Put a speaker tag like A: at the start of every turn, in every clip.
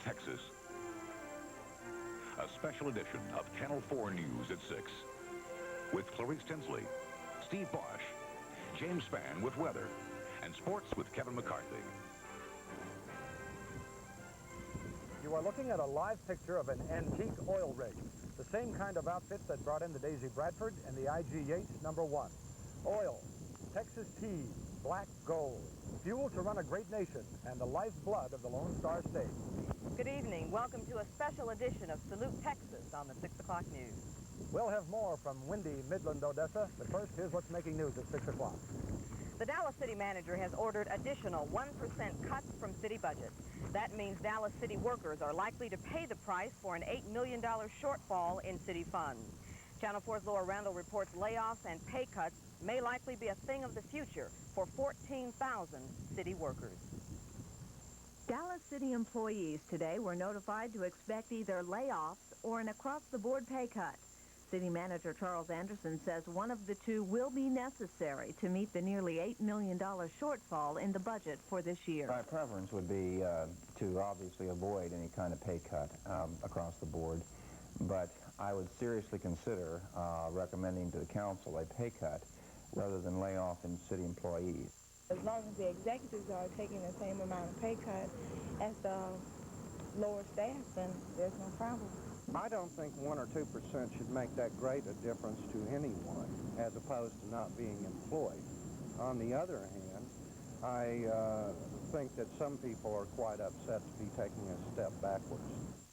A: Texas. A special edition of Channel 4 News at 6. With Clarice Tinsley, Steve Bosch, James Spann with weather, and sports with Kevin McCarthy.
B: You are looking at a live picture of an antique oil rig. The same kind of outfit that brought in the Daisy Bradford and the I.G. Yates #1. Oil, Texas tea, black gold, fuel to run a great nation, and the lifeblood of the Lone Star State.
C: Good evening. Welcome to a special edition of Salute Texas on the 6 o'clock news.
B: We'll have more from windy Midland, Odessa, but first, here's what's making news at 6 o'clock.
C: The Dallas City manager has ordered additional 1% cuts from city budget. That means Dallas City workers are likely to pay the price for an $8 million shortfall in city funds. Channel 4's Laura Randall reports layoffs and pay cuts may likely be a thing of the future for 14,000 city workers.
D: Dallas City employees today were notified to expect either layoffs or an across-the-board pay cut. City Manager Charles Anderson says one of the two will be necessary to meet the nearly $8 million shortfall in the budget for this year.
E: My preference would be to obviously avoid any kind of pay cut across the board, but I would seriously consider recommending to the council a pay cut rather than lay off in city employees.
F: As long as the executives are taking the same amount of pay cut as the lower staff, then there's no problem.
G: I don't think 1 or 2% should make that great a difference to anyone as opposed to not being employed. On the other hand, I think that some people are quite upset to be taking a step backwards.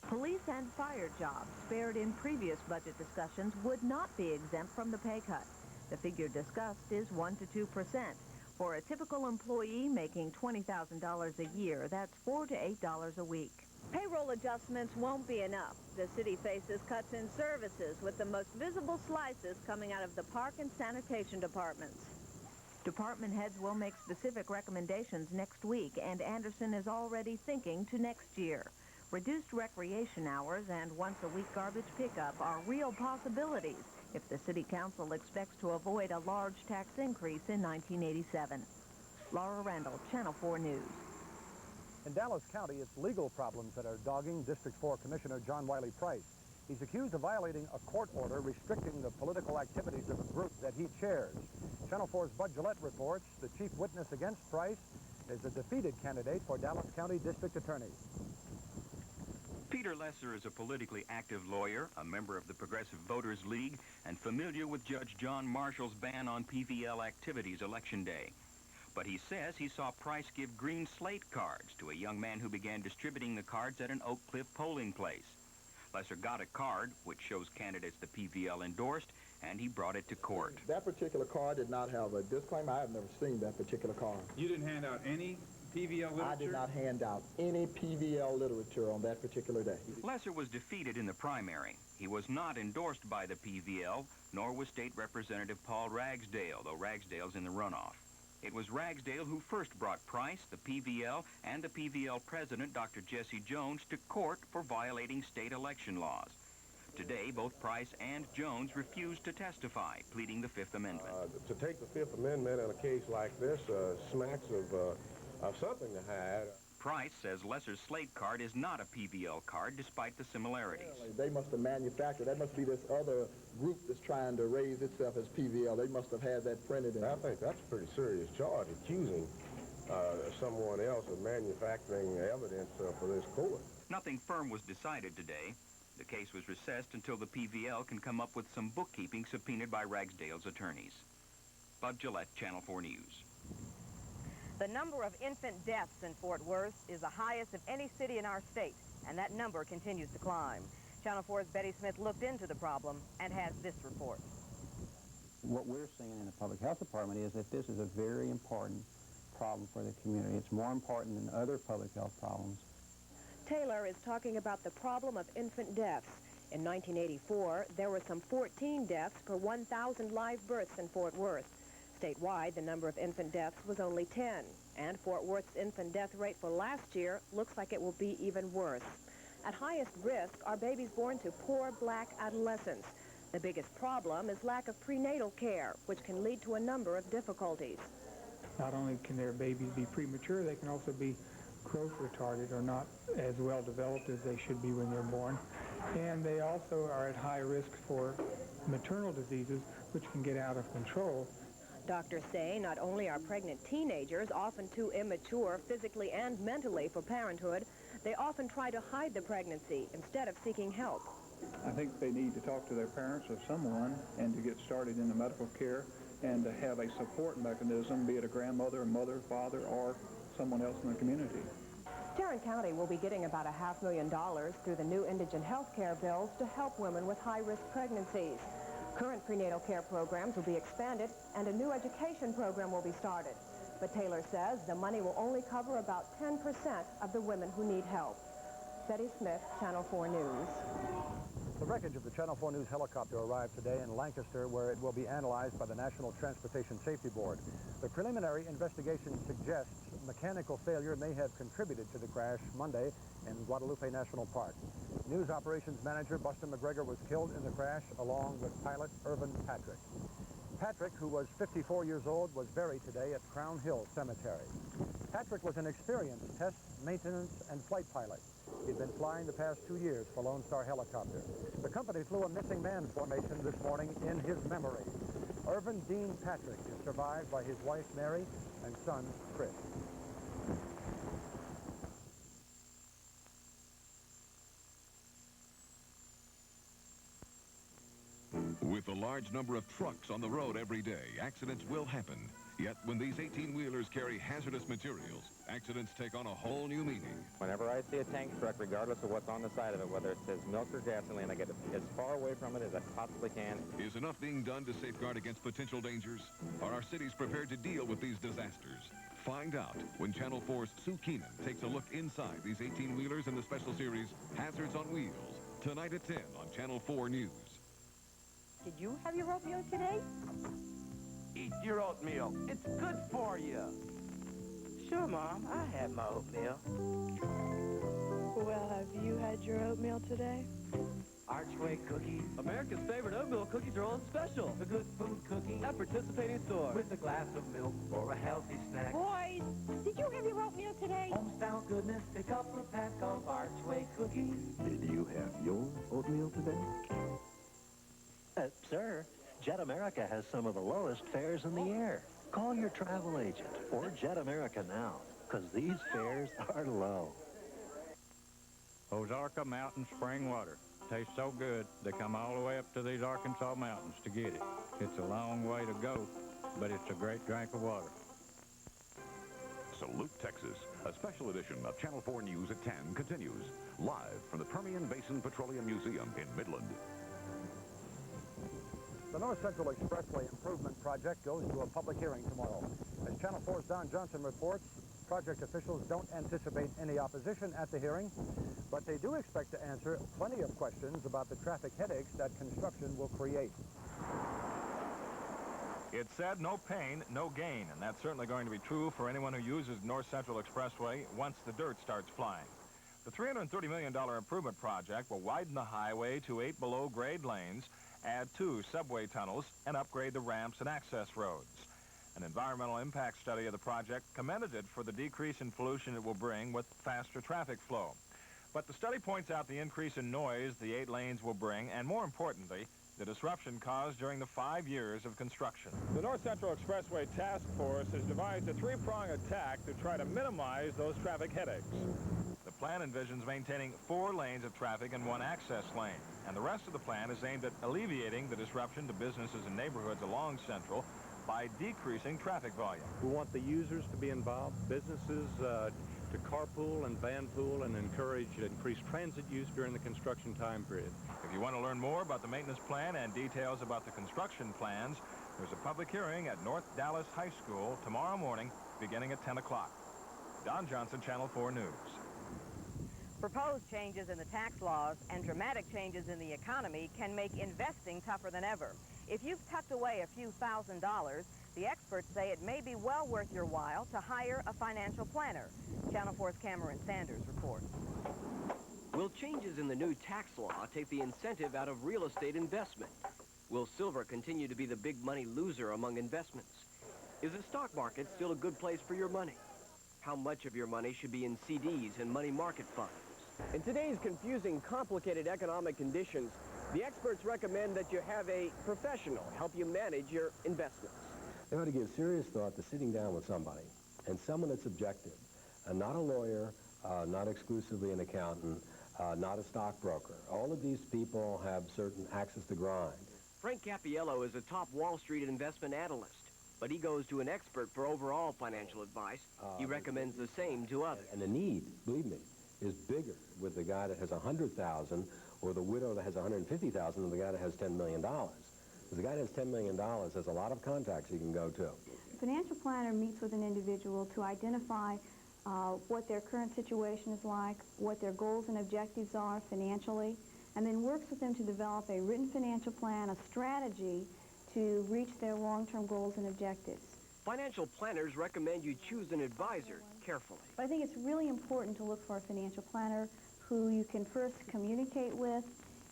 D: Police and fire jobs spared in previous budget discussions would not be exempt from the pay cut. The figure discussed is 1 to 2%. For a typical employee making $20,000 a year, that's $4 to $8 a week.
H: Payroll adjustments won't be enough. The city faces cuts in services, with the most visible slices coming out of the park and sanitation departments.
D: Department heads will make specific recommendations next week, and Anderson is already thinking to next year. Reduced recreation hours and once-a-week garbage pickup are real possibilities if the city council expects to avoid a large tax increase in 1987. Laura Randall, Channel 4 News.
B: In Dallas County, it's legal problems that are dogging District 4 Commissioner John Wiley Price. He's accused of violating a court order restricting the political activities of a group that he chairs. Channel 4's Bud Gillette reports the chief witness against Price is a defeated candidate for Dallas County District Attorney.
I: Peter Lesser is a politically active lawyer, a member of the Progressive Voters League, and familiar with Judge John Marshall's ban on PVL activities Election Day. But he says he saw Price give green slate cards to a young man who began distributing the cards at an Oak Cliff polling place. Lesser got a card, which shows candidates the PVL endorsed, and he brought it to court.
J: That particular card did not have a disclaimer. I have never seen that particular card.
K: You didn't hand out any PVL literature?
J: I did not hand out any PVL literature on that particular day.
I: Lesser was defeated in the primary. He was not endorsed by the PVL, nor was State Representative Paul Ragsdale, though Ragsdale's in the runoff. It was Ragsdale who first brought Price, the PVL, and the PVL president, Dr. Jesse Jones, to court for violating state election laws. Today, both Price and Jones refused to testify, pleading the Fifth Amendment.
L: To take the Fifth Amendment in a case like this smacks of something to hide.
I: Price says Lesser's slate card is not a PVL card, despite the similarities.
J: They must have manufactured. That must be this other group that's trying to raise itself as PVL. They must have had that printed in.
L: I think that's a pretty serious charge, accusing someone else of manufacturing evidence for this court.
I: Nothing firm was decided today. The case was recessed until the PVL can come up with some bookkeeping subpoenaed by Ragsdale's attorneys. Bud Gillette, Channel 4 News.
C: The number of infant deaths in Fort Worth is the highest of any city in our state, and that number continues to climb. Channel 4's Betty Smith looked into the problem and has this report.
E: What we're seeing in the public health department is that this is a very important problem for the community. It's more important than other public health problems.
H: Taylor is talking about the problem of infant deaths. In 1984, there were some 14 deaths per 1,000 live births in Fort Worth. Statewide, the number of infant deaths was only 10, and Fort Worth's infant death rate for last year looks like it will be even worse. At highest risk are babies born to poor black adolescents. The biggest problem is lack of prenatal care, which can lead to a number of difficulties.
M: Not only can their babies be premature, they can also be growth retarded or not as well developed as they should be when they're born. And they also are at high risk for maternal diseases, which can get out of control.
H: Doctors say not only are pregnant teenagers often too immature physically and mentally for parenthood, they often try to hide the pregnancy instead of seeking help.
N: I think they need to talk to their parents or someone and to get started in the medical care and to have a support mechanism, be it a grandmother, a mother, father, or someone else in the community.
H: Tarrant County will be getting about $500,000 through the new indigent health care bills to help women with high-risk pregnancies. Current prenatal care programs will be expanded and a new education program will be started. But Taylor says the money will only cover about 10% of the women who need help. Betty Smith, Channel 4 News.
B: The wreckage of the Channel 4 News helicopter arrived today in Lancaster, where it will be analyzed by the National Transportation Safety Board. The preliminary investigation suggests mechanical failure may have contributed to the crash Monday in Guadalupe National Park. News Operations Manager Buster McGregor was killed in the crash along with pilot Irvin Patrick. Patrick, who was 54 years old, was buried today at Crown Hill Cemetery. Patrick was an experienced test, maintenance, and flight pilot. He'd been flying the past 2 years for Lone Star Helicopter. The company flew a missing man formation this morning in his memory. Irvin Dean Patrick is survived by his wife Mary and son Chris.
A: With a large number of trucks on the road every day, accidents will happen. Yet when these 18-wheelers carry hazardous materials, accidents take on a whole new meaning.
O: Whenever I see a tank truck, regardless of what's on the side of it, whether it says milk or gasoline, I get as far away from it as I possibly can.
A: Is enough being done to safeguard against potential dangers? Are our cities prepared to deal with these disasters? Find out when Channel 4's Sue Keenan takes a look inside these 18-wheelers in the special series Hazards on Wheels, tonight at 10 on Channel 4 News.
P: Did you have your oatmeal today?
Q: Eat your oatmeal. It's good for you.
P: Sure, Mom. I had my oatmeal.
F: Well, have you had your oatmeal today?
Q: Archway cookies. America's favorite oatmeal cookies are on special. The good food cookie at participating stores. With a glass of milk or a healthy snack.
P: Boys, did you have your oatmeal today?
Q: Homestyle goodness, pick up a pack of Archway cookies.
R: Did you have your oatmeal today?
S: Sir, Jet America has some of the lowest fares in the air. Call your travel agent or Jet America now, because these fares are low.
T: Ozarka Mountain spring water. Tastes so good, they come all the way up to these Arkansas mountains to get it. It's a long way to go, but it's a great drink of water.
A: Salute, Texas. A special edition of Channel 4 News at 10 continues, live from the Permian Basin Petroleum Museum in Midland.
B: The North Central Expressway Improvement Project goes to a public hearing tomorrow. As Channel 4's Don Johnson reports, project officials don't anticipate any opposition at the hearing, but they do expect to answer plenty of questions about the traffic headaches that construction will create.
U: It said no pain, no gain, and that's certainly going to be true for anyone who uses North Central Expressway once the dirt starts flying. The $330 million improvement project will widen the highway to 8 below-grade lanes, add 2 subway tunnels, and upgrade the ramps and access roads. An environmental impact study of the project commended it for the decrease in pollution it will bring with faster traffic flow. But the study points out the increase in noise the 8 lanes will bring, and more importantly, the disruption caused during the 5 years of construction. The North Central Expressway Task Force has devised a 3-pronged attack to try to minimize those traffic headaches. The plan envisions maintaining 4 lanes of traffic and 1 access lane, and the rest of the plan is aimed at alleviating the disruption to businesses and neighborhoods along Central by decreasing traffic volume.
V: We want the users to be involved, businesses to carpool and van pool, and encourage increased transit use during the construction time period.
U: If you want to learn more about the maintenance plan and details about the construction plans, there's a public hearing at North Dallas High School tomorrow morning beginning at 10 o'clock. Don Johnson, Channel 4 News.
C: Proposed changes in the tax laws and dramatic changes in the economy can make investing tougher than ever. If you've tucked away a few $1,000s, the experts say it may be well worth your while to hire a financial planner. Channel 4's Cameron Sanders reports.
W: Will changes in the new tax law take the incentive out of real estate investment? Will silver continue to be the big money loser among investments? Is the stock market still a good place for your money? How much of your money should be in CDs and money market funds? In today's confusing, complicated economic conditions, the experts recommend that you have a professional help you manage your investments.
D: They ought to give serious thought to sitting down with somebody, and someone that's objective, and not a lawyer, not exclusively an accountant, not a stockbroker. All of these people have certain axes to grind.
W: Frank Cappiello is a top Wall Street investment analyst, but he goes to an expert for overall financial advice. He recommends the same to others.
D: And the need, believe me, is bigger with the guy that has $100,000 or the widow that has $150,000 than the guy that has $10 million. Because the guy that has $10 million has a lot of contacts he can go to.
G: A financial planner meets with an individual to identify what their current situation is like, what their goals and objectives are financially, and then works with them to develop a written financial plan, a strategy to reach their long-term goals and objectives.
W: Financial planners recommend you choose an advisor carefully.
G: But I think it's really important to look for a financial planner who you can first communicate with,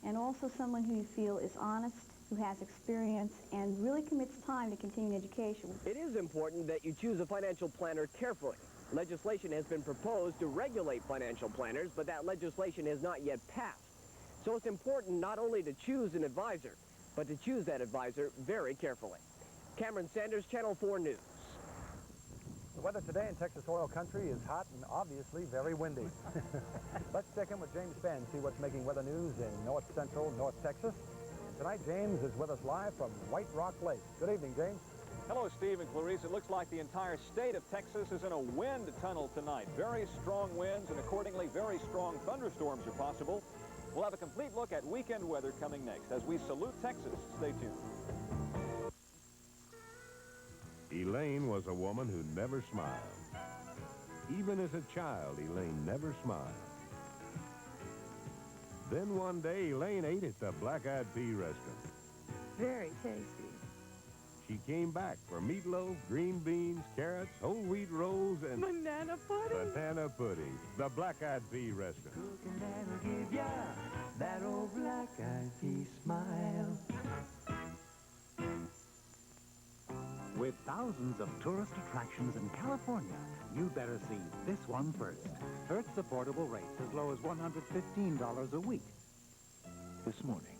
G: and also someone who you feel is honest, who has experience, and really commits time to continuing education.
W: It is important that you choose a financial planner carefully. Legislation has been proposed to regulate financial planners, but that legislation has not yet passed. So it's important not only to choose an advisor, but to choose that advisor very carefully. Cameron Sanders, Channel 4 News.
B: The weather today in Texas oil country is hot and obviously very windy. Let's check in with James Fenn, see what's making weather news in north central North Texas. And tonight, James is with us live from White Rock Lake. Good evening, James.
K: Hello, Steve and Clarice. It looks like the entire state of Texas is in a wind tunnel tonight. Very strong winds, and accordingly, very strong thunderstorms are possible. We'll have a complete look at weekend weather coming next as we salute Texas. Stay tuned.
L: Elaine was a woman who never smiled. Even as a child, Elaine never smiled. Then one day, Elaine ate at the Black Eyed Pea restaurant.
F: Very tasty.
L: She came back for meatloaf, green beans, carrots, whole wheat rolls, and
F: banana pudding.
L: Banana pudding. The Black Eyed Pea restaurant.
Q: Cooking that'll give ya that old black eyed pea smile.
X: With thousands of tourist attractions in California, you'd better see this one first. Hertz affordable rates as low as $115 a week.
Y: This morning,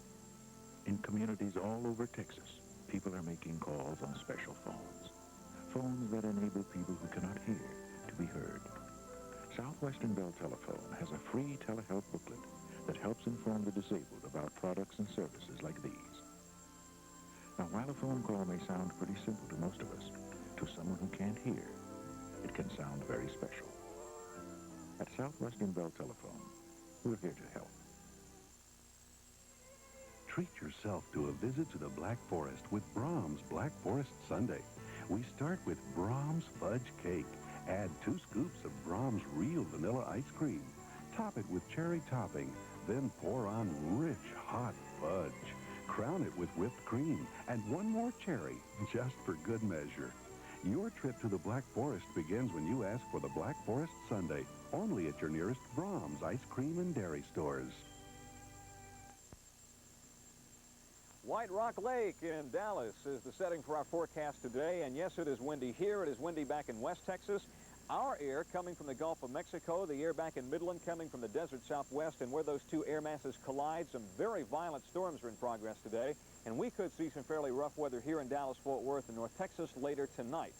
Y: in communities all over Texas, people are making calls on special phones. Phones that enable people who cannot hear to be heard. Southwestern Bell Telephone has a free telehealth booklet that helps inform the disabled about products and services like these. Now, while a phone call may sound pretty simple to most of us, to someone who can't hear, it can sound very special. At Southwestern Bell Telephone, we're here to help.
Z: Treat yourself to a visit to the Black Forest with Brahms Black Forest Sundae. We start with Brahms Fudge Cake. Add 2 scoops of Brahms Real Vanilla Ice Cream. Top it with cherry topping. Then pour on rich, hot fudge. Crown it with whipped cream. And 1 more cherry, just for good measure. Your trip to the Black Forest begins when you ask for the Black Forest Sundae, only at your nearest Brahms Ice Cream and Dairy stores.
K: White Rock Lake in Dallas is the setting for our forecast today. And yes, it is windy here. It is windy back in West Texas. Our air coming from the Gulf of Mexico, the air back in Midland coming from the desert southwest, and where those 2 air masses collide, some very violent storms are in progress today. And we could see some fairly rough weather here in Dallas-Fort Worth and North Texas later tonight.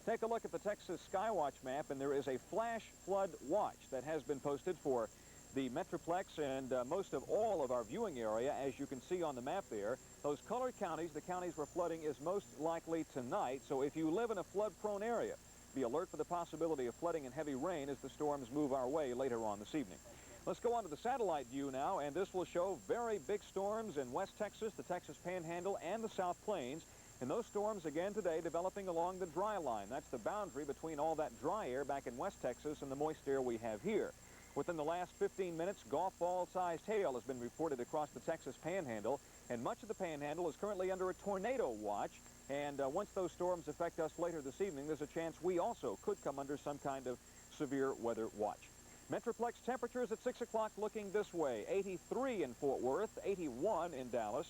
K: Take a look at the Texas Skywatch map, and there is a flash flood watch that has been posted for the Metroplex and most of all of our viewing area, as you can see on the map there. Those colored counties, the counties where flooding is most likely tonight. So if you live in a flood-prone area, be alert for the possibility of flooding and heavy rain as the storms move our way later on this evening. Let's go on to the satellite view now, and this will show very big storms in West Texas, the Texas Panhandle, and the South Plains. And those storms again today developing along the dry line. That's the boundary between all that dry air back in West Texas and the moist air we have here. Within the last 15 minutes, golf ball-sized hail has been reported across the Texas Panhandle, and much of the Panhandle is currently under a tornado watch. And once those storms affect us later this evening, there's a chance we also could come under some kind of severe weather watch. Metroplex temperatures at 6 o'clock looking this way. 83 in Fort Worth, 81 in Dallas,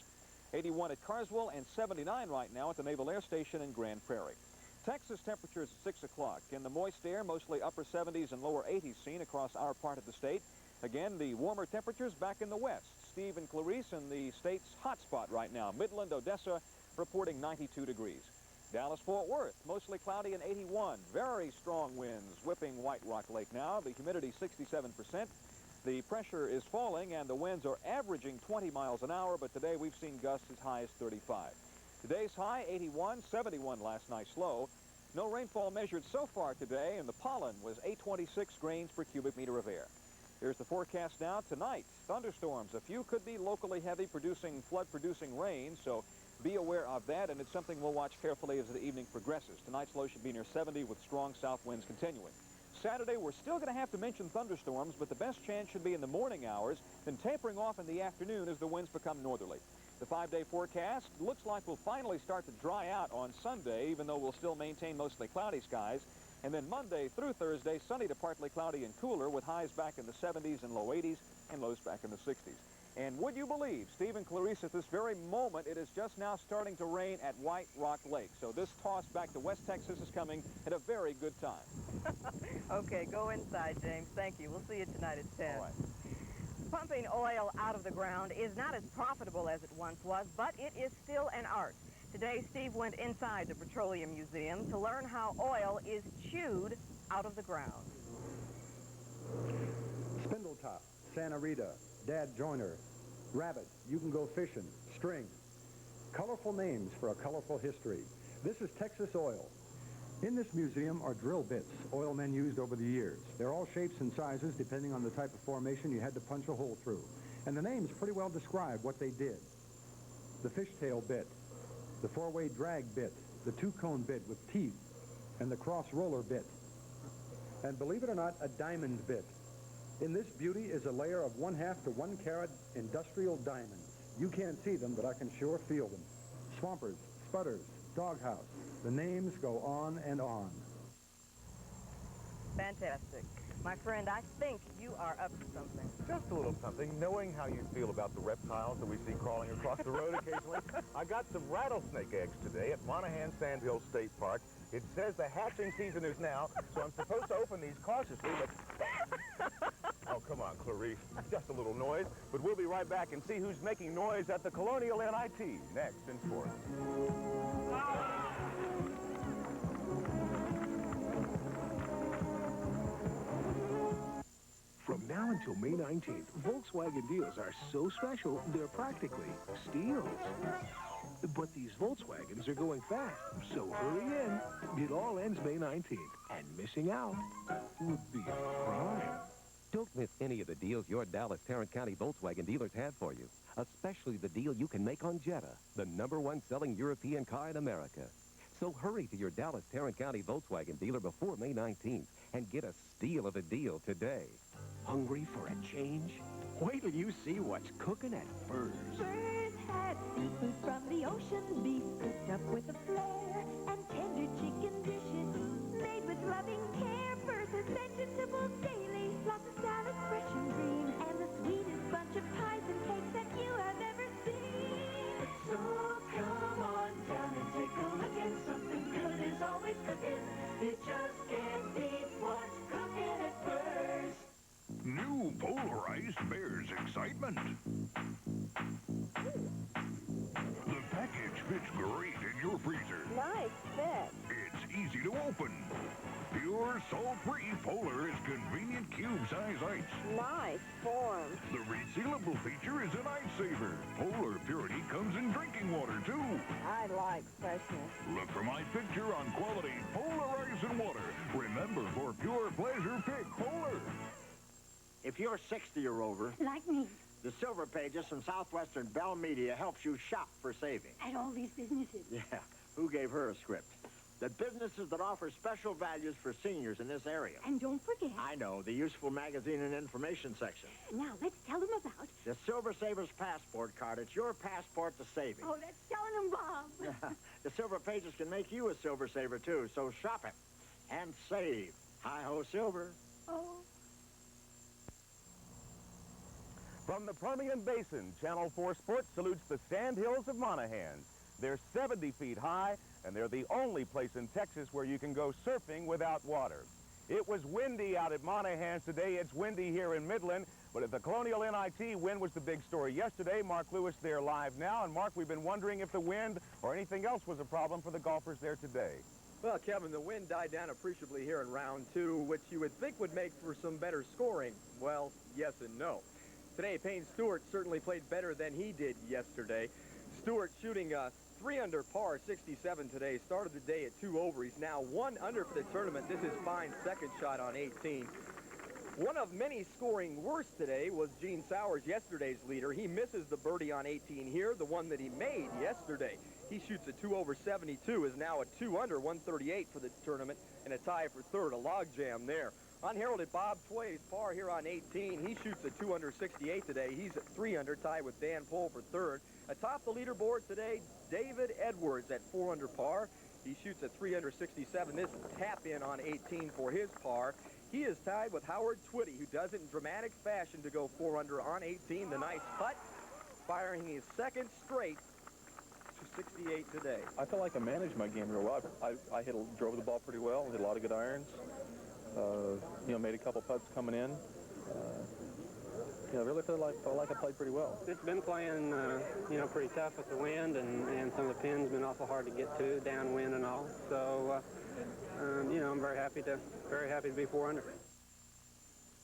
K: 81 at Carswell, and 79 right now at the Naval Air Station in Grand Prairie. Texas temperatures at 6 o'clock. In the moist air, mostly upper 70s and lower 80s seen across our part of the state. Again, the warmer temperatures back in the west. Steve and Clarice in the state's hot spot right now. Midland, Odessa reporting 92 degrees. Dallas-Fort Worth, mostly cloudy and 81. Very strong winds whipping White Rock Lake now. The humidity 67%. The pressure is falling and the winds are averaging 20 miles an hour, but today we've seen gusts as high as 35. Today's high 81, 71 last night's low. No rainfall measured so far today, and the pollen was 826 grains per cubic meter of air. Here's the forecast now. Tonight, thunderstorms. A few could be locally heavy, flood-producing rain, so be aware of that, and it's something we'll watch carefully as the evening progresses. Tonight's low should be near 70 with strong south winds continuing. Saturday, we're still going to have to mention thunderstorms, but the best chance should be in the morning hours, then tapering off in the afternoon as the winds become northerly. The 5-day forecast looks like we'll finally start to dry out on Sunday, even though we'll still maintain mostly cloudy skies. And then Monday through Thursday, sunny to partly cloudy and cooler with highs back in the 70s and low 80s and lows back in the 60s. And would you believe, Steve and Clarice, at this very moment, it is just now starting to rain at White Rock Lake. So this toss back to West Texas is coming at a very good time.
C: Okay, go inside, James. Thank you. We'll see you tonight at 10.
K: All right.
C: Pumping oil out of the ground is not as profitable as it once was, but it is still an art. Today, Steve went inside the Petroleum Museum to learn how oil is chewed out of the ground.
B: Spindletop, Santa Rita, Dad Joiner, Rabbit, You Can Go Fishing, String. Colorful names for a colorful history. This is Texas oil. In this museum are drill bits oil men used over the years. They're all shapes and sizes depending on the type of formation you had to punch a hole through. And the names pretty well describe what they did. The fishtail bit, the four-way drag bit, the two-cone bit with teeth, and the cross roller bit. And believe it or not, a diamond bit. In this beauty is a layer of 1/2 to 1 carat industrial diamonds. You can't see them, but I can sure feel them. Swampers, Spudders, Doghouse. The names go on and on.
C: Fantastic. My friend, I think you are up to something.
E: Just a little something. Knowing how you feel about the reptiles that we see crawling across the road occasionally, I got some rattlesnake eggs today at Monahan Sandhill State Park. It says the hatching season is now, so I'm supposed to open these cautiously, but... Oh, come on, Clarice. Just a little noise, but we'll be right back and see who's making noise at the Colonial NIT next in sports.
R: From now until May 19th, Volkswagen deals are so special, they're practically steals. But these Volkswagens are going fast, so hurry in. It all ends May 19th, and missing out would be a crime.
H: Don't miss any of the deals your Dallas Tarrant County Volkswagen dealers have for you, especially the deal you can make on Jetta, the #1 selling European car in America. So hurry to your Dallas Tarrant County Volkswagen dealer before May 19th and get a steal of a deal today.
S: Hungry for a change? Wait till you see what's cooking at Furs.
I: Furs has seafood from the ocean, beef cooked up with a flair, and tender chicken dishes made with loving care. Furs has vegetables daily, lots of salads fresh and green, and the sweetest bunch of pies and cakes that you have ever seen. So come on down and take a look, and something good is always cooking. It just can't beat what's cooking at Furs.
J: New polarized bears excitement. The package fits great in your freezer.
C: Nice fit.
J: It's easy to open. Pure, salt-free Polar is convenient cube-size ice.
C: Nice form.
J: The resealable feature is an ice saver. Polar Purity comes in drinking water, too.
C: I like freshness.
J: Look for my picture on quality Polar ice and water. Remember, for pure pleasure, pick Polar.
M: If you're 60 or over,
I: Like me,
M: the Silver Pages from Southwestern Bell Media helps you shop for savings.
I: at all these businesses.
M: Yeah, who gave her a script? The businesses that offer special values for seniors in this area.
I: And don't forget,
M: I know, the useful magazine and information section.
I: now let's tell them about...
M: The Silver Savers Passport card. It's your passport to saving.
I: Oh, that's telling them, Bob.
M: The Silver Pages can make you a Silver Saver, too, so shop it and save. Hi-ho, Silver.
I: Oh.
E: From the Permian Basin, Channel 4 Sports salutes the sand hills of Monahan. They're 70 feet high, and they're the only place in Texas where you can go surfing without water. It was windy out at Monahans today. It's windy here in Midland, but at the Colonial NIT, wind was the big story yesterday. Mark Lewis there live now. And Mark, we've been wondering if the wind or anything else was a problem for the golfers there today.
W: Well, Kevin, the wind died down appreciably here in round 2, which you would think would make for some better scoring. Well, yes and no. Today, Payne Stewart certainly played better than he did yesterday. Stewart shooting 3 under par, 67 today. Started the day at 2 over. He's now 1 under for the tournament. This is Fine's second shot on 18. One of many scoring worse today was Gene Sowers, yesterday's leader. He misses the birdie on 18 here, the one that he made yesterday. He shoots a 2 over 72, is now a 2 under, 138 for the tournament, and a tie for third, a logjam there. Unheralded Bob Tway's par here on 18. He shoots a 2 under 68 today. He's at 3 under, tied with Dan Pohl for third. Atop the leaderboard today, David Edwards at 4 under par. He shoots a 3 under 67. This tap in on 18 for his par. He is tied with Howard Twitty, who does it in dramatic fashion to go 4 under on 18. The nice putt, firing his second straight to 68 today.
A: I feel like I managed my game real well. I drove the ball pretty well, hit a lot of good irons. Made a couple putts coming in. Really felt like I played pretty well.
N: It's been playing, pretty tough with the wind, and some of the pins been awful hard to get to, downwind and all. So, I'm very happy to be 4 under.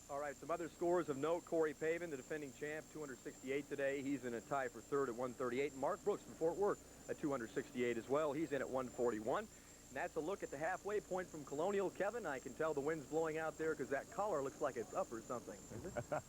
W: All right, some other scores of note. Corey Pavin, the defending champ, 268 today. He's in a tie for third at 138. Mark Brooks from Fort Worth at 268 as well. He's in at 141. And that's a look at the halfway point from Colonial. Kevin, I can tell the wind's blowing out there because that collar looks like it's up or something. Is it?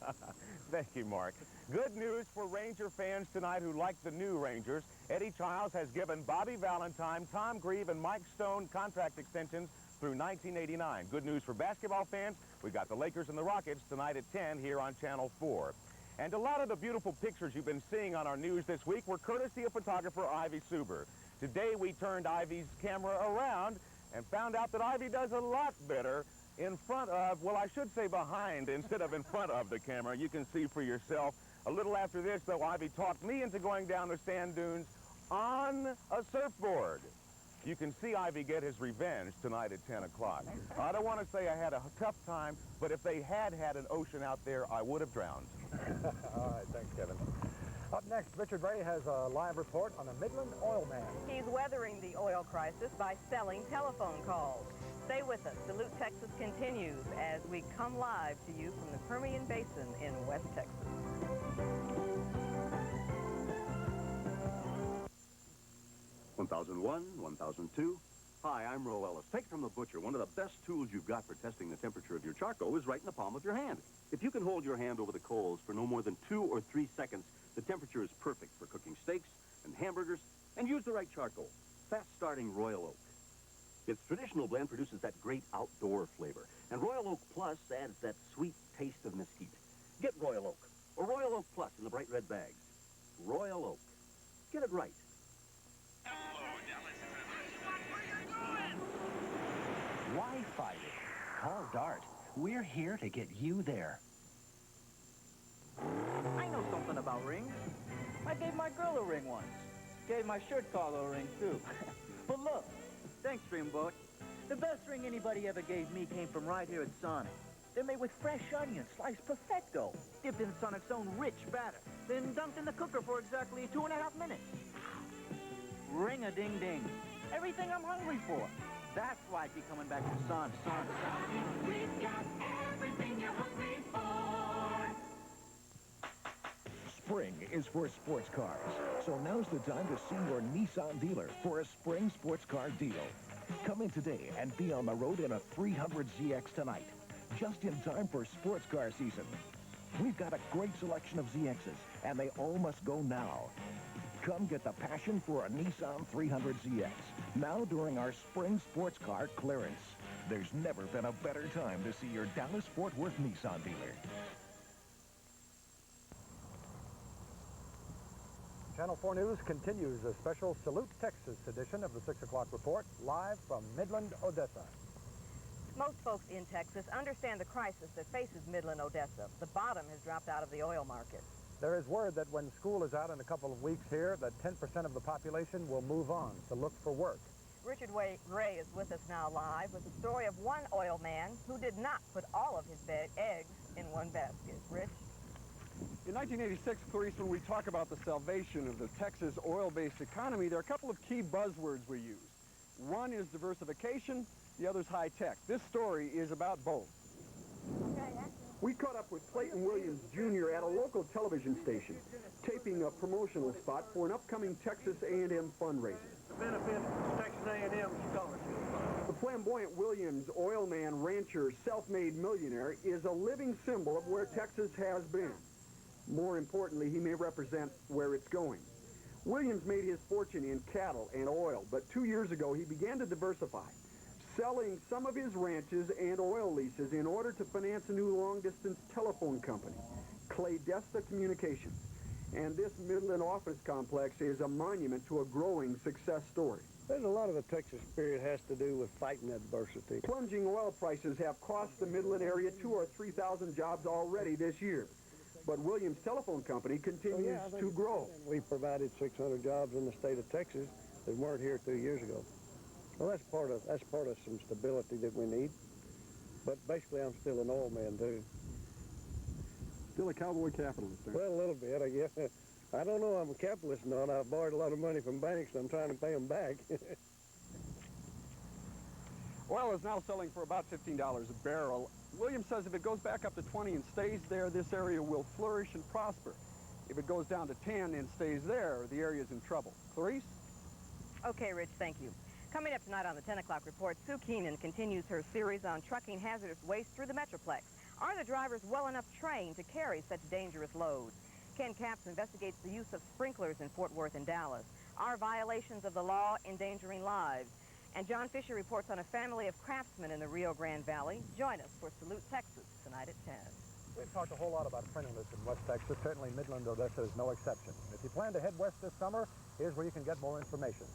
E: Thank you, Mark. Good news for Ranger fans tonight who like the new Rangers. Eddie Childs has given Bobby Valentine, Tom Grieve, and Mike Stone contract extensions through 1989. Good news for basketball fans. We got the Lakers and the Rockets tonight at 10 here on Channel 4. And a lot of the beautiful pictures you've been seeing on our news this week were courtesy of photographer Ivy Suber. Today we turned Ivy's camera around and found out that Ivy does a lot better in front of, well, I should say behind instead of in front of the camera. You can see for yourself. A little after this, though, Ivy talked me into going down the sand dunes on a surfboard. You can see Ivy get his revenge tonight at 10 o'clock. I don't want to say I had a tough time, but if they had an ocean out there, I would have drowned.
B: All right, thanks, Kevin. Up next, Richard Ray has a live report on a Midland oil man.
C: He's weathering the oil crisis by selling telephone calls. Stay with us. Salute Texas continues as we come live to you from the Permian Basin in West Texas.
O: $1,001, $1,002. Hi, I'm Roe Ellis. Take from the butcher. One of the best tools you've got for testing the temperature of your charcoal is right in the palm of your hand. If you can hold your hand over the coals for no more than 2 or 3 seconds, the temperature is perfect for cooking steaks and hamburgers, and use the right charcoal. Fast-starting Royal Oak. Its traditional blend produces that great outdoor flavor, and Royal Oak Plus adds that sweet taste of mesquite. Get Royal Oak, or Royal Oak Plus in the bright red bags. Royal Oak. Get it right.
P: Why fight it? Call Dart. We're here to get you there.
Q: I know something about rings. I gave my girl a ring once. Gave my shirt collar a ring, too. But look, thanks, Dreamboat. The best ring anybody ever gave me came from right here at Sonic. They're made with fresh onions, sliced perfecto, dipped in Sonic's own rich batter, then dunked in the cooker for exactly 2.5 minutes. Ring-a-ding-ding. Everything I'm hungry for. That's why I keep coming back to Sonic.
I: We've got everything you're hungry for.
T: Spring is for sports cars, so now's the time to see your Nissan dealer for a spring sports car deal. Come in today and be on the road in a 300ZX tonight, just in time for sports car season. We've got a great selection of ZXs, and they all must go now. Come get the passion for a Nissan 300ZX, now during our spring sports car clearance. There's never been a better time to see your Dallas-Fort Worth Nissan dealer.
B: Channel 4 News continues a special Salute Texas edition of the 6 o'clock report, live from Midland, Odessa.
C: Most folks in Texas understand the crisis that faces Midland, Odessa. The bottom has dropped out of the oil market.
B: There is word that when school is out in a couple of weeks here, that 10% of the population will move on to look for work.
C: Richard Ray is with us now live with the story of one oil man who did not put all of his eggs in one basket. Rich?
D: In 1986, Clarice, when we talk about the salvation of the Texas oil-based economy, there are a couple of key buzzwords we use. One is diversification, the other's high-tech. This story is about both.
F: We caught up with Clayton Williams, Jr. at a local television station, taping a promotional spot for an upcoming Texas A&M fundraiser.
G: The benefit Texas A&M scholarship.
F: The flamboyant Williams, oil man, rancher, self-made millionaire, is a living symbol of where Texas has been. More importantly, he may represent where it's going. Williams made his fortune in cattle and oil, but 2 years ago he began to diversify, selling some of his ranches and oil leases in order to finance a new long-distance telephone company, Cladesta Communications. And this Midland office complex is a monument to a growing success story.
G: There's a lot of the Texas spirit has to do with fighting adversity.
F: Plunging oil prices have cost the Midland area 2,000 or 3,000 jobs already this year. But Williams Telephone Company continues to grow.
G: We've provided 600 jobs in the state of Texas that weren't here 2 years ago. Well, that's part of some stability that we need. But basically, I'm still an oil man, too.
F: Still a cowboy capitalist, sir?
G: Well, a little bit, I guess. I don't know I'm a capitalist or not. I've borrowed a lot of money from banks, and I'm trying to pay them back.
D: Oil is now selling for about $15 a barrel. Williams says if it goes back up to 20 and stays there, this area will flourish and prosper. If it goes down to 10 and stays there, the area is in trouble. Clarice?
C: Okay, Rich, thank you. Coming up tonight on the 10 o'clock report, Sue Keenan continues her series on trucking hazardous waste through the Metroplex. Are the drivers well enough trained to carry such dangerous loads? Ken Capps investigates the use of sprinklers in Fort Worth and Dallas. Are violations of the law endangering lives? And John Fisher reports on a family of craftsmen in the Rio Grande Valley. Join us for Salute Texas tonight at 10.
B: We've talked a whole lot about friendliness in West Texas. Certainly Midland, Odessa is no exception. If you plan to head west this summer, here's where you can get more information.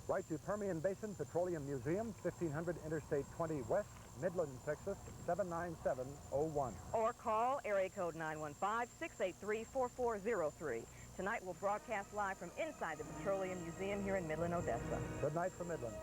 B: Write to Permian Basin Petroleum Museum, 1500 Interstate 20 West, Midland, Texas, 79701.
C: Or call area code 915-683-4403. Tonight we'll broadcast live from inside the Petroleum Museum here in Midland, Odessa.
B: Good night from Midland.